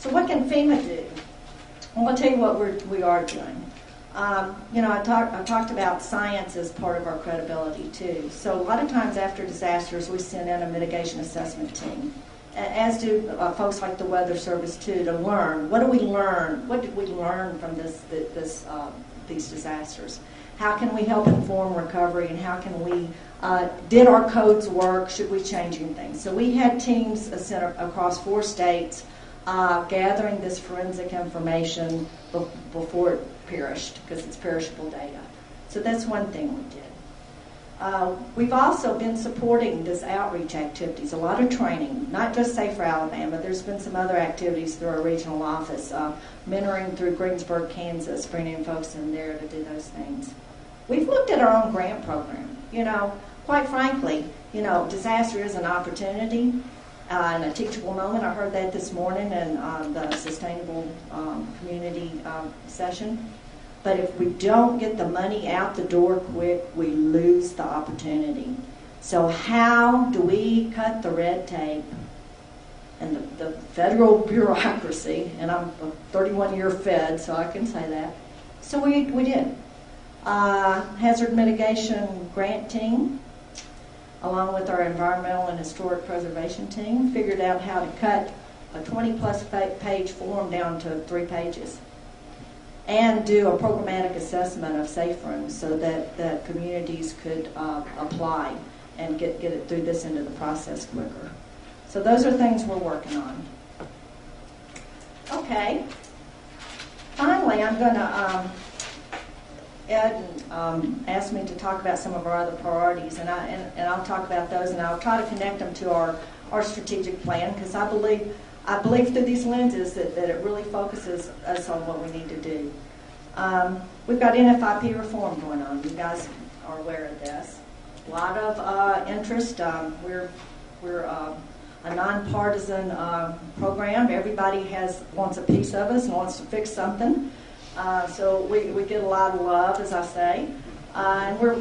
So what can FEMA do? Well, I'll tell you what we are doing. I talked about science as part of our credibility too. So a lot of times after disasters, we send in a mitigation assessment team, as do folks like the Weather Service too, to learn. What do we learn? What did we learn from these disasters? How can we help inform recovery, and how can we, did our codes work? Should we changing things? So we had teams sent across 4 states gathering this forensic information before it perished, because it's perishable data. So that's one thing we did. We've also been supporting this outreach activities, a lot of training, not just Safe for Alabama. There's been some other activities through our regional office, mentoring through Greensburg, Kansas, bringing folks in there to do those things. We've looked at our own grant program. Quite frankly, disaster is an opportunity and a teachable moment. I heard that this morning in the Sustainable Community session. But if we don't get the money out the door quick, we lose the opportunity. So how do we cut the red tape and the federal bureaucracy? And I'm a 31-year Fed, so I can say that. So we did. Hazard mitigation grant team, along with our environmental and historic preservation team, figured out how to cut a 20-plus page form down to 3 pages. And do a programmatic assessment of safe rooms so that communities could apply and get it through this into the process quicker. So those are things we're working on. Okay. Finally, I'm going to, Ed asked me to talk about some of our other priorities, and I'll talk about those, and I'll try to connect them to our strategic plan, because I believe through these lenses that it really focuses us on what we need to do. We've got NFIP reform going on. You guys are aware of this. A lot of interest. We're a nonpartisan program. Everybody wants a piece of us and wants to fix something. So we get a lot of love, as I say. And we're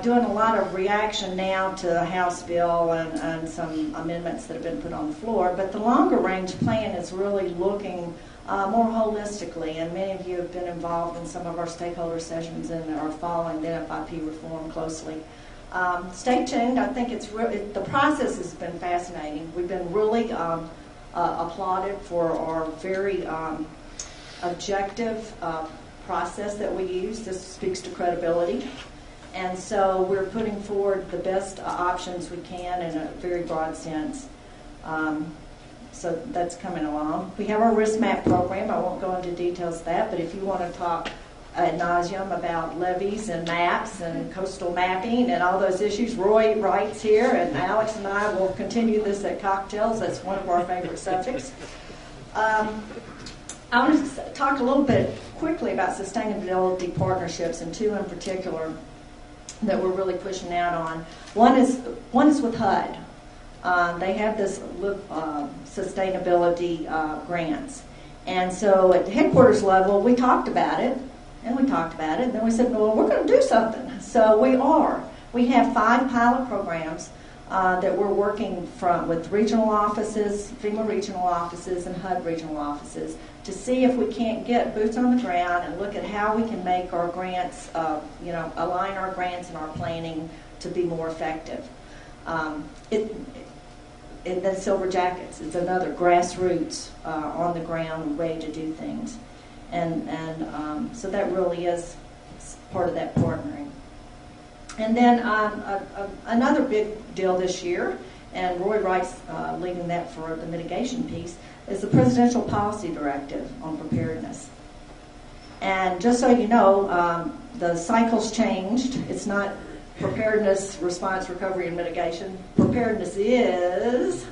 doing a lot of reaction now to the House bill and some amendments that have been put on the floor. But the longer range plan is really looking more holistically, and many of you have been involved in some of our stakeholder sessions and are following the NFIP reform closely. Stay tuned. I think the process has been fascinating. We've been really applauded for our very objective process that we use. This speaks to credibility. And so we're putting forward the best options we can in a very broad sense. So that's coming along. We have our risk map program. I won't go into details of that, but if you want to talk ad nauseum about levees and maps and coastal mapping and all those issues, Roy Wright's here, and Alex and I will continue this at cocktails. That's one of our favorite subjects. I want to talk a little bit quickly about sustainability partnerships, and 2 in particular that we're really pushing out on. One is with HUD. They have this sustainability grants. And so at the headquarters level, we talked about it, and then we said, well, we're going to do something. So we are. We have 5 pilot programs that we're working with regional offices, FEMA regional offices, and HUD regional offices to see if we can't get boots on the ground and look at how we can make our grants, align our grants and our planning to be more effective. The Silver Jackets is another grassroots, on the ground way to do things. And so that really is part of that partnering. And then another big deal this year, and Roy Wright's leading that for the mitigation piece, is the Presidential Policy Directive on Preparedness. And just so you know, the cycle's changed. It's not preparedness, response, recovery, and mitigation. Preparedness is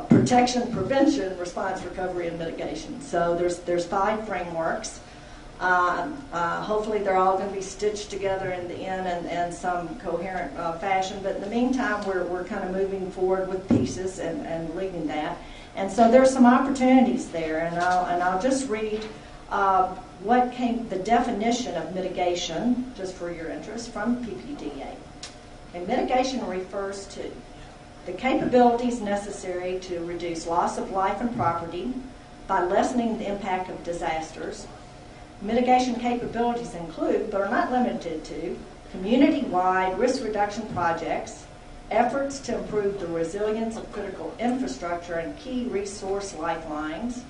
protection, prevention, response, recovery, and mitigation. So there's 5 frameworks. Hopefully they're all going to be stitched together in the end and some coherent fashion. But in the meantime, we're kind of moving forward with pieces and leading that. And so there's some opportunities there. And I'll just read the definition of mitigation, just for your interest, from PPDA. And mitigation refers to the capabilities necessary to reduce loss of life and property by lessening the impact of disasters. Mitigation capabilities include, but are not limited to, community-wide risk reduction projects, efforts to improve the resilience of critical infrastructure and key resource lifelines,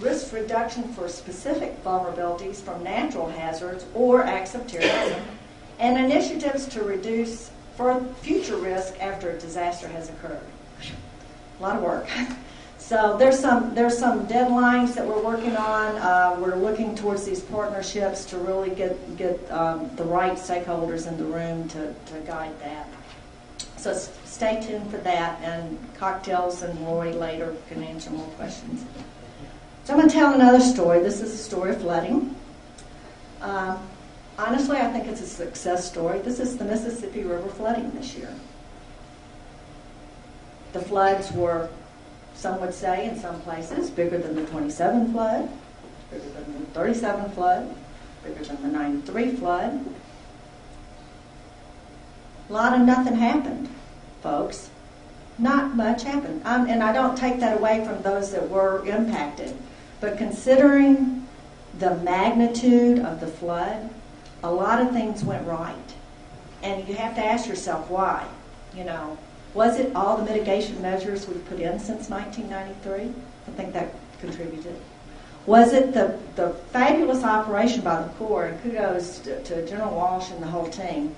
risk reduction for specific vulnerabilities from natural hazards or acts of terrorism, and initiatives to reduce future risk after a disaster has occurred. A lot of work. So there's some deadlines that we're working on. We're looking towards these partnerships to really get the right stakeholders in the room to guide that. So stay tuned for that, and Cocktails and Roy later can answer more questions. So I'm going to tell another story. This is a story of flooding. Honestly, I think it's a success story. This is the Mississippi River flooding this year. The floods were, some would say in some places, bigger than the 27 flood, bigger than the 37 flood, bigger than the 93 flood. A lot of nothing happened, folks. Not much happened. And I don't take that away from those that were impacted. But considering the magnitude of the flood, a lot of things went right. And you have to ask yourself why. You know, was it all the mitigation measures we've put in since 1993? I think that contributed. Was it the fabulous operation by the Corps, and kudos to General Walsh and the whole team.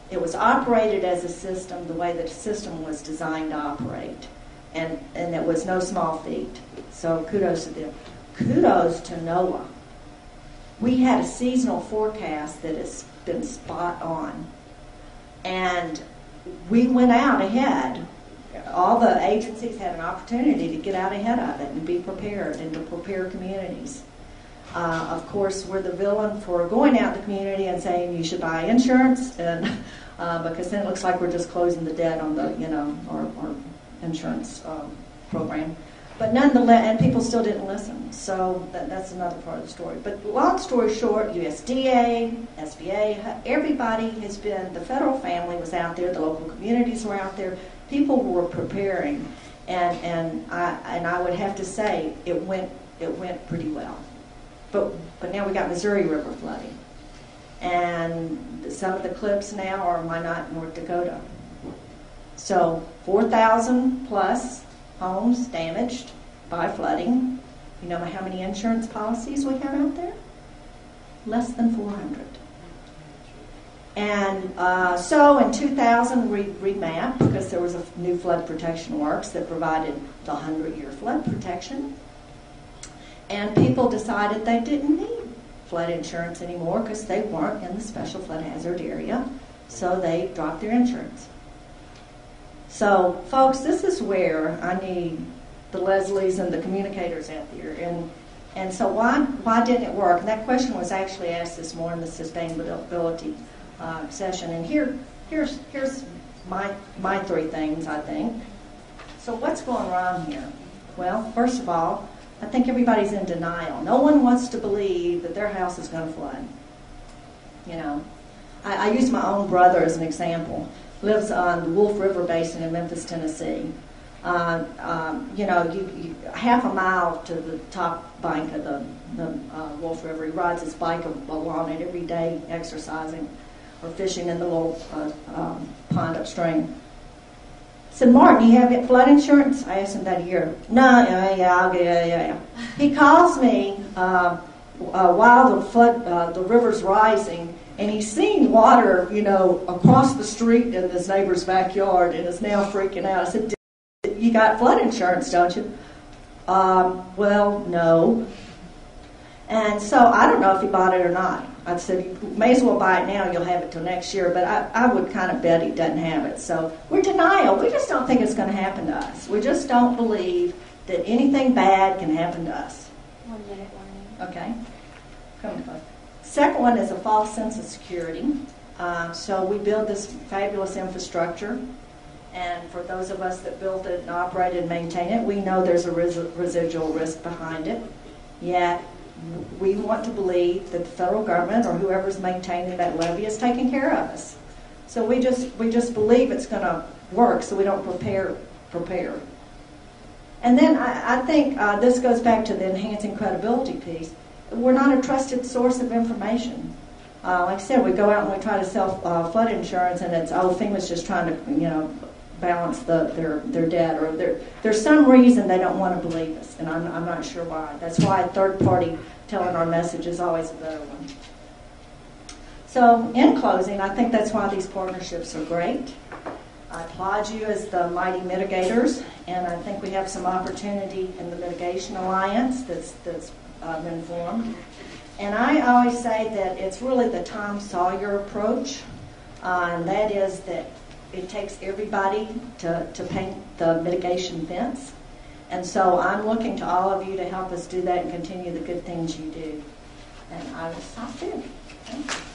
It was operated as a system the way that the system was designed to operate. And it was no small feat. So kudos to them. Kudos to NOAA. We had a seasonal forecast that has been spot on. And we went out ahead. All the agencies had an opportunity to get out ahead of it and be prepared and to prepare communities. Of course, we're the villain for going out in the community and saying you should buy insurance, and because then it looks like we're just closing the debt on the, our insurance program. But nonetheless, and people still didn't listen. So that's another part of the story. But long story short, USDA, SBA, everybody has been, the federal family was out there, the local communities were out there, people were preparing, and I would have to say it went pretty well. But now we got Missouri River flooding, and some of the clips now are Minot, North Dakota. So 4,000 plus homes damaged by flooding. You know how many insurance policies we have out there? Less than 400. And so in 2000 we remapped because there was a new flood protection works that provided the 100-year flood protection. And people decided they didn't need flood insurance anymore because they weren't in the special flood hazard area. So they dropped their insurance. So, folks, this is where I need the Leslies and the communicators out there. And so why didn't it work? And that question was actually asked this morning in the sustainability session. And here's my three things, I think. So what's going wrong here? Well, first of all, I think everybody's in denial. No one wants to believe that their house is going to flood. You know, I use my own brother as an example. Lives on the Wolf River Basin in Memphis, Tennessee. You half a mile to the top bank of the Wolf River. He rides his bike along it every day, exercising or fishing in the little pond upstream. I said, Martin, you have flood insurance? I asked him that a year. No, yeah. He calls me while the river's rising, and he's seen water, across the street in his neighbor's backyard, and is now freaking out. I said, you got flood insurance, don't you? Well, no. And so I don't know if he bought it or not. I said, you may as well buy it now, you'll have it till next year, but I would kind of bet he doesn't have it. So we're denial. We just don't think it's going to happen to us. We just don't believe that anything bad can happen to us. 1 minute warning. Okay. Come close. Second one is a false sense of security. So we build this fabulous infrastructure, and for those of us that build it and operate it and maintain it, we know there's a residual risk behind it. Yet we want to believe that the federal government or whoever's maintaining that levee is taking care of us. So we just believe it's going to work, so we don't prepare. And then I think this goes back to the enhancing credibility piece. We're not a trusted source of information. Like I said, we go out and we try to sell flood insurance, and it's, FEMA's just trying to, balance their debt, or there's some reason they don't want to believe us, and I'm not sure why. That's why a third party telling our message is always a better one. So in closing, I think that's why these partnerships are great. I applaud you as the mighty mitigators, and I think we have some opportunity in the Mitigation Alliance that's been formed. And I always say that it's really the Tom Sawyer approach, and that is that it takes everybody to paint the mitigation fence. And so I'm looking to all of you to help us do that and continue the good things you do. And I will stop there. Thank you.